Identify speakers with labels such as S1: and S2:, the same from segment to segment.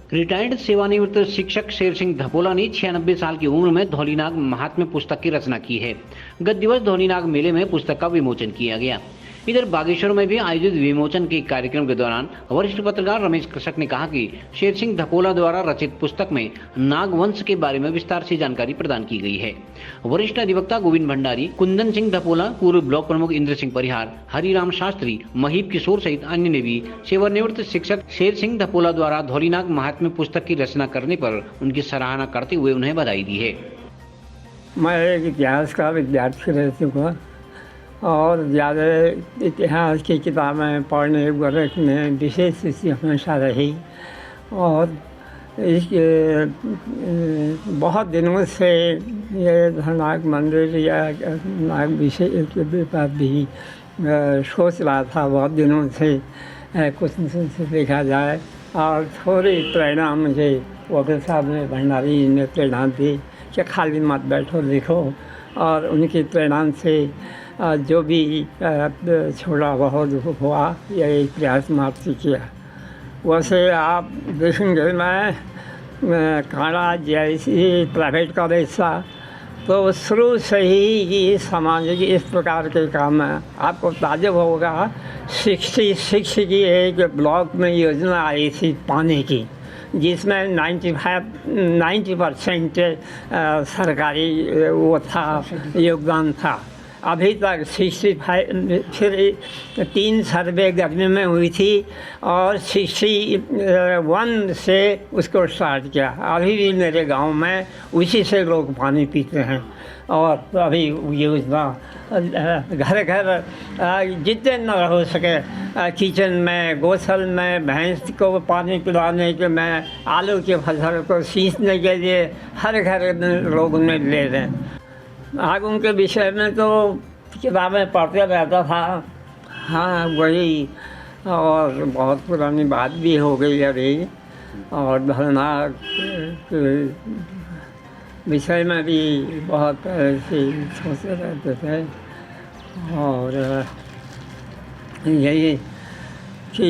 S1: Retired सेवानिवृत्त शिक्षक शेर सिंह धपोला ने 96 साल की उम्र में धौलीनाग महात्म्य पुस्तक की रचना की है। गत दिवस धौलीनाग मेले में पुस्तक का विमोचन किया गया। इधर बागेश्वर में भी आयोजित विमोचन के कार्यक्रम के दौरान वरिष्ठ पत्रकार रमेश कृषक ने कहा कि शेर सिंह धपोला द्वारा रचित पुस्तक में नागवंश के बारे में विस्तार से जानकारी प्रदान की गई है। वरिष्ठ अधिवक्ता गोविंद भंडारी, कुंदन सिंह धपोला, पूर्व ब्लॉक प्रमुख इंद्र सिंह परिहार, हरिराम शास्त्री, महीप किशोर सहित अन्य ने भी सेवानिवृत्त शिक्षक शेर सिंह धपोला द्वारा धौलीनाग महात्म्य पुस्तक की रचना करने पर उनकी सराहना करते हुए उन्हें बधाई दी है।
S2: मैं एक इतिहास का विद्यार्थी रह चुका और ज़्यादा इतिहास की किताबें पढ़ने वर्ग में विशेष रुचि हमेशा रही और इसके बहुत दिनों से ये नाग मंदिर या नाग विषय के पर भी सोच रहा था बहुत दिनों से कुछ से देखा जाए और थोड़ी प्रेरणा मुझे वकील साहब ने भंडारी ने प्रेरणा दी कि खाली मत बैठो लिखो और उनकी प्रेरणा से जो भी छोड़ा बहुत हुआ यही प्रयास मात्र किया। वैसे आप देखेंगे मैं कांडा जैसी प्राइवेट कॉलेज था तो शुरू से ही सामाजिक इस प्रकार के काम है। आपको ताज्जुब होगा 66 की एक ब्लॉक में योजना आई थी पानी की जिसमें 90% सरकारी वो था योगदान था। अभी तक 65 फिर 3 सर्वे गर्मी में हुई थी और 61 से उसको स्टार्ट किया। अभी भी मेरे गांव में उसी से लोग पानी पीते हैं और अभी योजना घर घर जितने न हो सके किचन में, गोसल में, भैंस को पानी पिलाने के में, आलू की फसल को सींचने के लिए हर घर लोग ने ले रहे हैं। आगुन के विषय में तो किताबें पढ़ते रहता था। हाँ वही और बहुत पुरानी बात भी हो गई अभी और धौलीनाग के विषय में भी बहुत ऐसे सोचते रहते थे और यही कि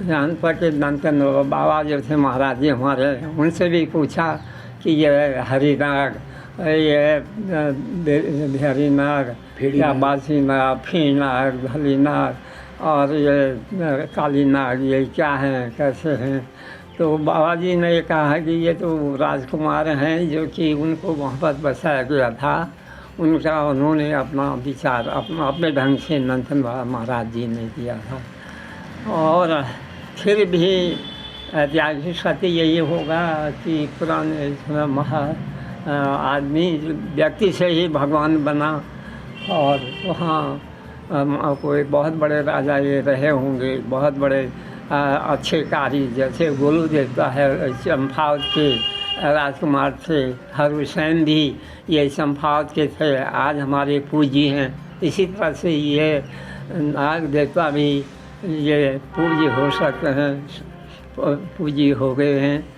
S2: यहाँ पर के नंदन बाबा जो थे महाराज जी हमारे उनसे भी पूछा कि ये हरिनाग ये हरिनाग या बासी नाग, फी नाग, धली नाग और ये काली नाग ये क्या हैं कैसे हैं। तो बाबा जी ने कहा कि ये तो राजकुमार हैं जो कि उनको वहाँ पर बसाया गया था। उनका उन्होंने अपना विचार अपने ढंग से नंदन बाबा महाराज जी ने दिया था। और फिर भी ऐतिहासिक सत्य यही होगा कि पुराने महा आदमी व्यक्ति से ही भगवान बना और वहाँ कोई बहुत बड़े राजा ये रहे होंगे, बहुत बड़े अच्छे कारी जैसे गोलू देवता है चंपावत के राजकुमार थे, हरहुसैन भी ये चंपावत के थे, आज हमारे पूज्य हैं। इसी तरह से ये नाग देवता भी ये पूज्य हो सकते हैं, पूज्य हो गए हैं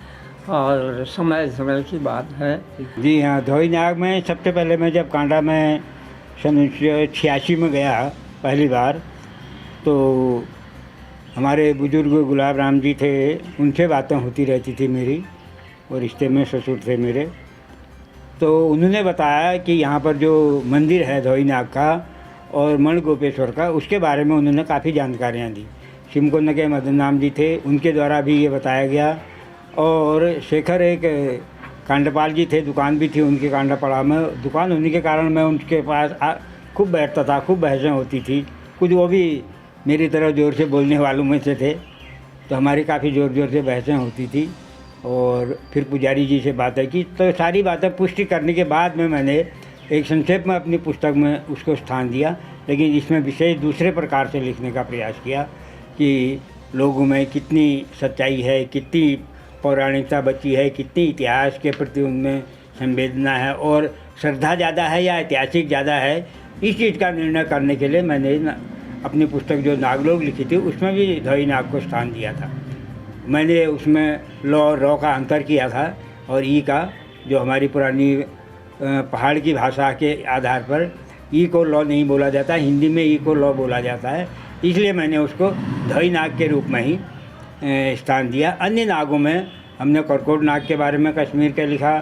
S2: और समय समय की बात है।
S3: जी हाँ, धौलीनाग में सबसे पहले मैं जब कांडा में सन 86 में गया पहली बार तो हमारे बुजुर्ग गुलाब राम जी थे, उनसे बातें होती रहती थी मेरी और रिश्ते में ससुर थे मेरे। तो उन्होंने बताया कि यहाँ पर जो मंदिर है धौलीनाग का और मण गोपेश्वर का उसके बारे में उन्होंने काफ़ी जानकारियाँ दी। सिमकोन के मदन नाम जी थे, उनके द्वारा भी ये बताया गया। और शेखर एक कांडपाल जी थे, दुकान भी थी उनकी कांडापाड़ा में। दुकान होने के कारण मैं उनके पास खूब बैठता था, खूब बहसें होती थी। कुछ वो भी मेरी तरह ज़ोर से बोलने वालों में से थे तो हमारी काफ़ी ज़ोर ज़ोर से बहसें होती थी। और फिर पुजारी जी से बातें की तो सारी बातें पुष्टि करने के बाद में मैंने एक संक्षेप में अपनी पुस्तक में उसको स्थान दिया, लेकिन इसमें विशेष दूसरे प्रकार से लिखने का प्रयास किया कि लोगों में कितनी सच्चाई है, कितनी पौराणिकता बची है, कितनी इतिहास के प्रति उनमें संवेदना है और श्रद्धा ज़्यादा है या ऐतिहासिक ज़्यादा है। इस चीज़ का निर्णय करने के लिए मैंने अपनी पुस्तक जो नागलोक लिखी थी उसमें भी धौलीनाग को स्थान दिया था। मैंने उसमें लॉ और रॉ का अंतर किया था और ई का जो हमारी पुरानी पहाड़ की भाषा के आधार पर ई को लॉ नहीं बोला जाता, हिंदी में ई को लॉ बोला जाता है, इसलिए मैंने उसको धौलीनाग के रूप में ही स्थान दिया। अन्य नागों में हमने करकोट नाग के बारे में कश्मीर के लिखा,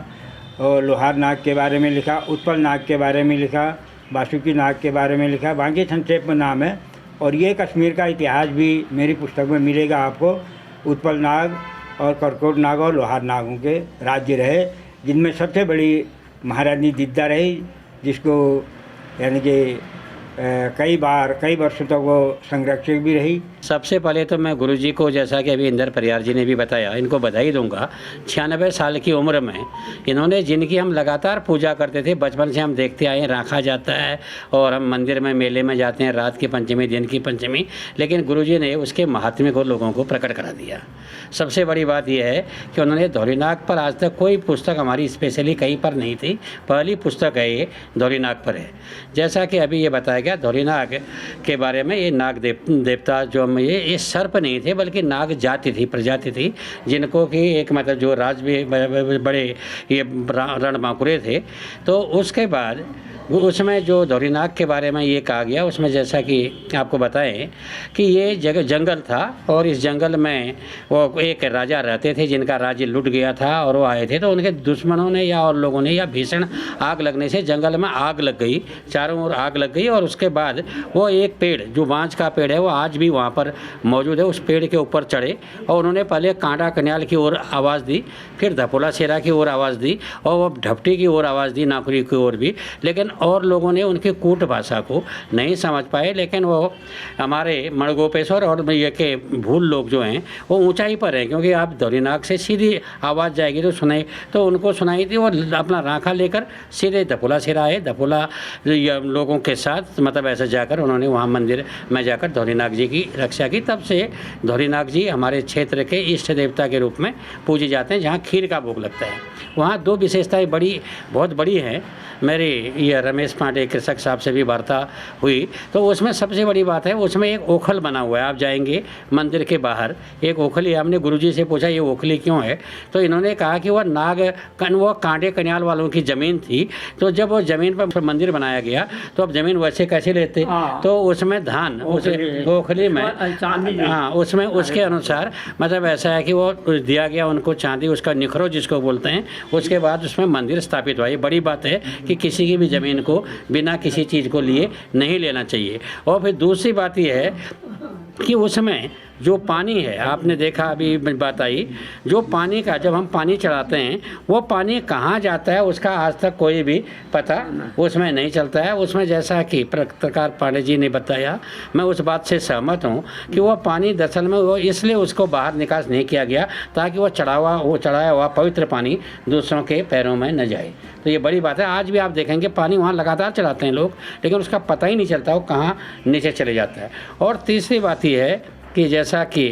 S3: और लोहार नाग के बारे में लिखा, उत्पल नाग के बारे में लिखा, बासुकी नाग के बारे में लिखा। बाकी संक्षेप में नाम है। और ये कश्मीर का इतिहास भी मेरी पुस्तक में मिलेगा आपको। उत्पल नाग और करकोट नाग और लोहार नागों के राज्य रहे, जिनमें सबसे बड़ी महारानी दिद्दा रही, जिसको यानी कि कई वर्षों तक वो संरक्षक भी रही।
S4: सबसे पहले तो मैं गुरुजी को, जैसा कि अभी इंदर परियार जी ने भी बताया, इनको बधाई दूंगा। 96 साल की उम्र में इन्होंने, जिनकी हम लगातार पूजा करते थे, बचपन से हम देखते आए हैं, राखा जाता है और हम मंदिर में मेले में जाते हैं रात की पंचमी, दिन की पंचमी, लेकिन गुरुजी ने उसके महात्म्य को लोगों को प्रकट करा दिया। सबसे बड़ी बात यह है कि उन्होंने धौलीनाग पर आज तक कोई पुस्तक हमारी स्पेशली कहीं पर नहीं थी, पहली पुस्तक है ये धौलीनाग पर है। जैसा कि अभी ये बताया गया धौलीनाग के बारे में, ये नाग देवता जो ये सर्प नहीं थे बल्कि नाग जाति थी, प्रजाति थी, जिनको कि एक मतलब जो राज भी बड़े ये रणबांकुरे थे। तो उसके बाद उसमें जो धौलीनाग के बारे में ये कहा गया, उसमें जैसा कि आपको बताएं कि ये जंगल था और इस जंगल में वो एक राजा रहते थे जिनका राज्य लुट गया था और वो आए थे। तो उनके दुश्मनों ने या और लोगों ने या भीषण आग लगने से जंगल में आग लग गई, चारों ओर आग लग गई। और उसके बाद वो एक पेड़ जो बांज का पेड़ है वो आज भी वहाँ पर मौजूद है, उस पेड़ के ऊपर चढ़े और उन्होंने पहले कांटा कन्याल की ओर आवाज़ दी, फिर धपोला सेरा की ओर आवाज़ दी और वो ढपटी की ओर आवाज़ दी, नाकुरी की ओर भी। लेकिन और लोगों ने उनकी कूट भाषा को नहीं समझ पाए, लेकिन वो हमारे मणगोपेश्वर और ये के भूल लोग जो हैं वो ऊंचाई पर हैं, क्योंकि आप धौलीनाग से सीधी आवाज़ जाएगी तो सुनाई, तो उनको सुनाई थी। और अपना राखा लेकर सीधे धपोला सेरा आए, धपोला लोगों के साथ मतलब ऐसे जाकर उन्होंने वहाँ मंदिर में जाकर धौलीनाग जी की रक्षा की। तब से धौलीनाग जी हमारे क्षेत्र के इष्ट देवता के रूप में पूजे जाते हैं, जहाँ खीर का भोग लगता है। वहाँ दो विशेषताएं बहुत बड़ी हैं। मेरी ये रमेश पांडे कृषक साहब से भी वार्ता हुई तो उसमें सबसे बड़ी बात है, उसमें एक ओखल बना हुआ है। आप जाएंगे मंदिर के बाहर एक ओखली, हमने गुरुजी से पूछा ये ओखली क्यों है, तो इन्होंने कहा कि वो कांटे कन्याल वालों की ज़मीन थी। तो जब वो ज़मीन पर मंदिर बनाया गया तो अब ज़मीन वैसे कैसे लेते, तो उसमें धान उस ओखली में, हाँ उसमें उसके अनुसार मतलब ऐसा है कि वो दिया गया उनको चांदी, उसका निखरो जिसको बोलते हैं, उसके बाद उसमें मंदिर स्थापित हुआ। ये बड़ी बात है कि किसी की भी ज़मीन को बिना किसी चीज़ को लिए नहीं लेना चाहिए। और फिर दूसरी बात यह है कि उसमें जो पानी है, आपने देखा अभी बात आई, जो पानी का जब हम पानी चढ़ाते हैं वो पानी कहाँ जाता है उसका आज तक कोई भी पता उसमें नहीं चलता है। उसमें जैसा कि पत्रकार पांडे जी ने बताया, मैं उस बात से सहमत हूँ कि वो पानी दरअसल में वो इसलिए उसको बाहर निकास नहीं किया गया ताकि वो चढ़ाया हुआ पवित्र पानी दूसरों के पैरों में न जाए। तो ये बड़ी बात है। आज भी आप देखेंगे पानी वहाँ लगातार चढ़ाते हैं लोग, लेकिन उसका पता ही नहीं चलता वो कहाँ नीचे चले जाता है। और तीसरी बात ये है कि जैसा कि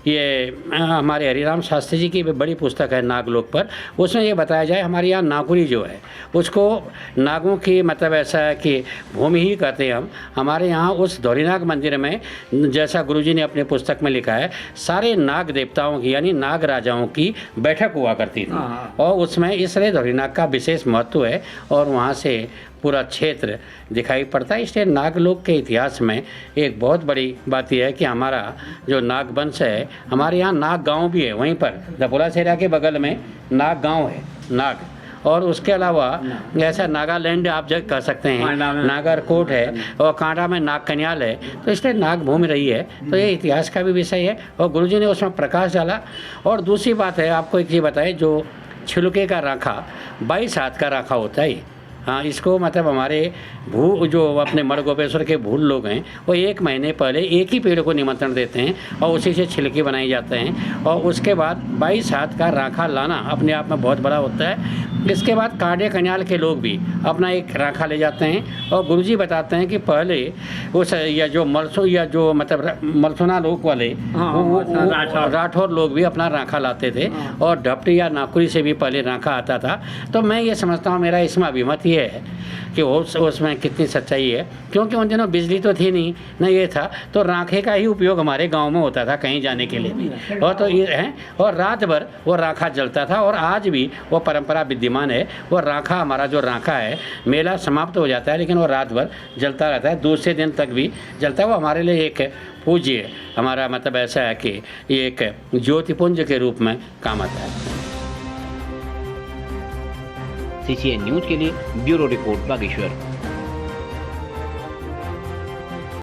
S4: ये हमारे हरिराम शास्त्री जी की बड़ी पुस्तक है नागलोक पर, उसमें ये बताया जाए हमारे यहाँ नागुरी जो है उसको नागों की मतलब ऐसा है कि भूमि ही कहते हैं हम। हमारे यहाँ उस धौलीनाग मंदिर में जैसा गुरुजी ने अपने पुस्तक में लिखा है, सारे नाग देवताओं की यानी नाग राजाओं की बैठक हुआ करती थी और उसमें इसलिए धौलीनाग का विशेष महत्व है और वहाँ से पूरा क्षेत्र दिखाई पड़ता है। इसलिए नागलोक के इतिहास में एक बहुत बड़ी बात यह है कि हमारा जो नाग वंश है, हमारे यहाँ नाग गांव भी है, वहीं पर धपोला सेरा के बगल में नाग गांव है नाग। और उसके अलावा ऐसा नागालैंड आप जब कह सकते हैं, नागरकोट है और कांडा में नाग कन्याल है, तो इसलिए नाग भूमि रही है। तो ये इतिहास का भी विषय है और गुरुजी ने उसमें प्रकाश डाला। और दूसरी बात है, आपको एक चीज़ बताएं, जो छिलके का राखा 22 हाथ का राखा होता है। हाँ, इसको मतलब हमारे जो अपने मणगोपेश्वर के भूल लोग हैं वो 1 महीने पहले एक ही पेड़ को निमंत्रण देते हैं और उसी से छिलके बनाए जाते हैं और उसके बाद 22 हाथ का राखा लाना अपने आप में बहुत बड़ा होता है। इसके बाद कांडे कन्याल के लोग भी अपना एक राखा ले जाते हैं और गुरुजी बताते हैं कि पहले उस या जो मलसो या जो मतलब मलसोना लोग वाले राठौर लोग भी अपना राखा लाते थे और ढपटी या नाकुरी से भी पहले राखा आता था। तो मैं ये समझता हूँ, मेरा इसमें अभिमत ये है कि उसमें कितनी सच्चाई है, क्योंकि उन दिनों बिजली तो थी नहीं न ये था, तो राखे का ही उपयोग हमारे गांव में होता था कहीं जाने के लिए भी। और तो ये है, और रात भर वो राखा जलता था और आज भी वो परंपरा विद्यमान विद्यमान है। वो राखा, हमारा जो राखा है, मेला समाप्त हो जाता है लेकिन वो रात भर जलता रहता है, दूसरे दिन तक भी जलता है। वो हमारे लिए एक पूज्य, हमारा मतलब ऐसा है कि ये एक ज्योतिपुंज के रूप में काम आता है।
S1: CCN न्यूज के लिए ब्यूरो रिपोर्ट बागेश्वर।